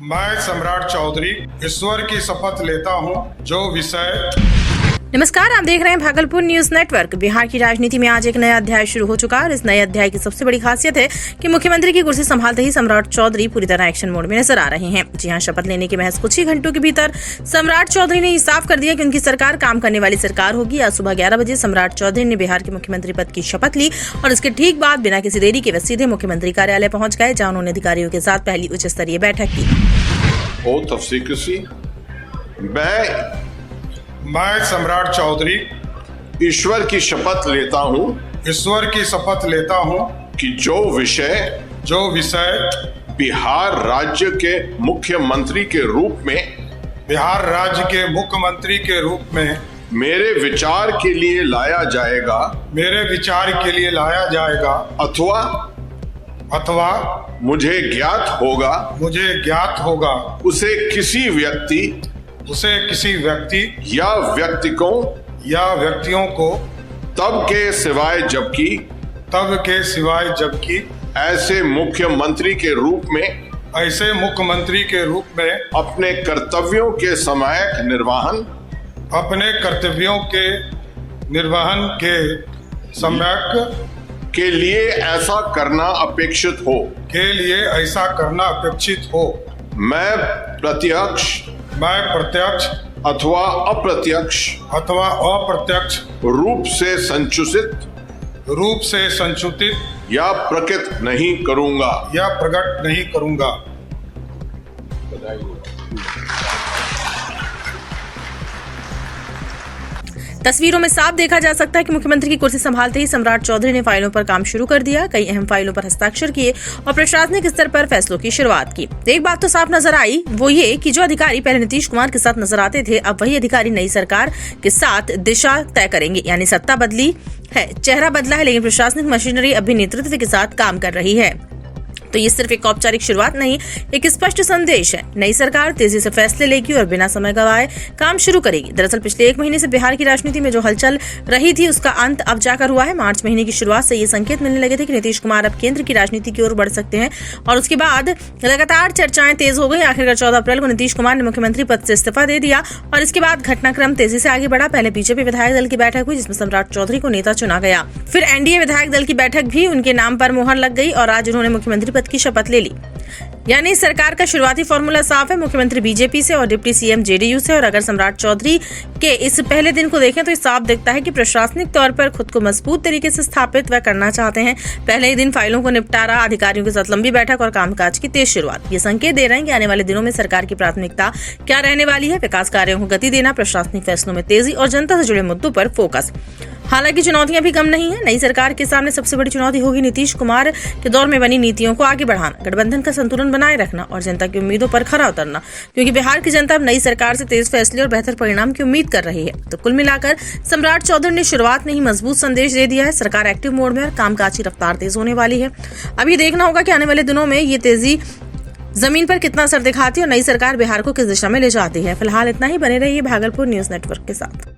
मैं सम्राट चौधरी ईश्वर की शपथ लेता हूं, जो विषय। नमस्कार, आप देख रहे हैं भागलपुर न्यूज नेटवर्क। बिहार की राजनीति में आज एक नया अध्याय शुरू हो चुका है और इस नए अध्याय की सबसे बड़ी खासियत है कि मुख्यमंत्री की कुर्सी संभालते ही सम्राट चौधरी पूरी तरह एक्शन मोड में नजर आ रहे हैं। जी हां, शपथ लेने के महज कुछ ही घंटों के भीतर सम्राट चौधरी ने ये साफ कर दिया कि उनकी सरकार काम करने वाली सरकार होगी। आज सुबह 11 बजे सम्राट चौधरी ने बिहार के मुख्यमंत्री पद की शपथ ली और इसके ठीक बाद बिना किसी देरी के वे सीधे मुख्यमंत्री कार्यालय पहुंच गए, जहां उन्होंने अधिकारियों के साथ पहली उच्च स्तरीय बैठक की। Oath of secrecy. मैं सम्राट चौधरी ईश्वर की शपथ लेता हूं कि जो विषय बिहार राज्य के मुख्यमंत्री के रूप में मेरे विचार के लिए लाया जाएगा अथवा मुझे ज्ञात होगा उसे किसी व्यक्ति या व्यक्तियों को तब के सिवाय जबकि ऐसे मुख्यमंत्री के रूप में अपने कर्तव्यों के समयक निर्वहन के लिए ऐसा करना अपेक्षित हो। मैं प्रत्यक्ष अथवा अप्रत्यक्ष रूप से संचुतित या प्रकट नहीं करूंगा। तस्वीरों में साफ देखा जा सकता है कि मुख्यमंत्री की कुर्सी संभालते ही सम्राट चौधरी ने फाइलों पर काम शुरू कर दिया, कई अहम फाइलों पर हस्ताक्षर किए और प्रशासनिक स्तर पर फैसलों की शुरुआत की। एक बात तो साफ नजर आई, वो ये कि जो अधिकारी पहले नीतीश कुमार के साथ नजर आते थे, अब वही अधिकारी नई सरकार के साथ दिशा तय करेंगे। यानी सत्ता बदली है, चेहरा बदला है, लेकिन प्रशासनिक मशीनरी अभी नेतृत्व के साथ काम कर रही है। तो ये सिर्फ एक औपचारिक शुरुआत नहीं, एक स्पष्ट संदेश है। नई सरकार तेजी से फैसले लेगी और बिना समय गवाए काम शुरू करेगी। दरअसल पिछले 1 महीने से बिहार की राजनीति में जो हलचल रही थी, उसका अंत अब जाकर हुआ है। मार्च महीने की शुरुआत से ये संकेत मिलने लगे थे कि नीतीश कुमार अब केंद्र की राजनीति की ओर बढ़ सकते हैं और उसके बाद लगातार चर्चाएं तेज हो गई। आखिरकार 14 अप्रैल को नीतीश कुमार ने मुख्यमंत्री पद से इस्तीफा दे दिया और इसके बाद घटनाक्रम तेजी से आगे बढ़ा। पहले बीजेपी विधायक दल की बैठक हुई, जिसमें सम्राट चौधरी को नेता चुना गया। फिर एनडीए विधायक दल की बैठक भी, उनके नाम पर मुहर लग गई और आज उन्होंने मुख्यमंत्री पद की शपथ ले ली। यानी सरकार का शुरुआती फॉर्मूला साफ है, मुख्यमंत्री बीजेपी से और डिप्टी सीएम जेडीयू से। और अगर सम्राट चौधरी के इस पहले दिन को देखें तो साफ दिखता है कि प्रशासनिक तौर पर खुद को मजबूत तरीके से स्थापित वह करना चाहते हैं। पहले ही दिन फाइलों को निपटारा, अधिकारियों के साथ लंबी बैठक और कामकाज की तेज शुरुआत। ये संकेत दे रहे हैं कि आने वाले दिनों में सरकार की प्राथमिकता क्या रहने वाली है। विकास कार्यों को गति देना, प्रशासनिक फैसलों में तेजी और जनता से जुड़े मुद्दों पर फोकस। हालांकि चुनौतियां भी कम नहीं है। नई सरकार के सामने सबसे बड़ी चुनौती होगी नीतीश कुमार के दौर में बनी नीतियों को आगे बढ़ाना, गठबंधन का संतुलन बनाए रखना और जनता की उम्मीदों पर खरा उतरना, क्योंकि बिहार की जनता अब नई सरकार से तेज फैसले और बेहतर परिणाम की उम्मीद कर रही है। तो कुल मिलाकर सम्राट चौधरी ने शुरुआत में ही मजबूत संदेश दे दिया है। सरकार एक्टिव मोड में और कामकाज की रफ्तार तेज होने वाली है। अभी देखना होगा कि आने वाले दिनों में ये तेजी जमीन पर कितना असर दिखाती है और नई सरकार बिहार को किस दिशा में ले जाती है। फिलहाल इतना ही, बने रहिए भागलपुर न्यूज नेटवर्क के साथ।